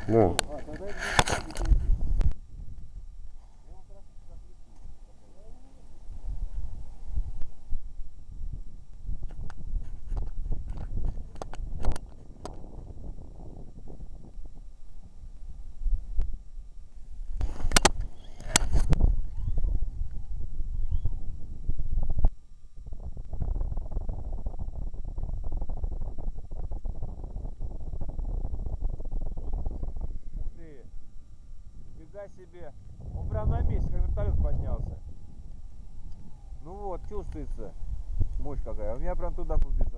Ну. Нифига себе. Он прям на месте, как вертолет поднялся. Ну вот, чувствуется мощь какая. У меня прям туда побежал.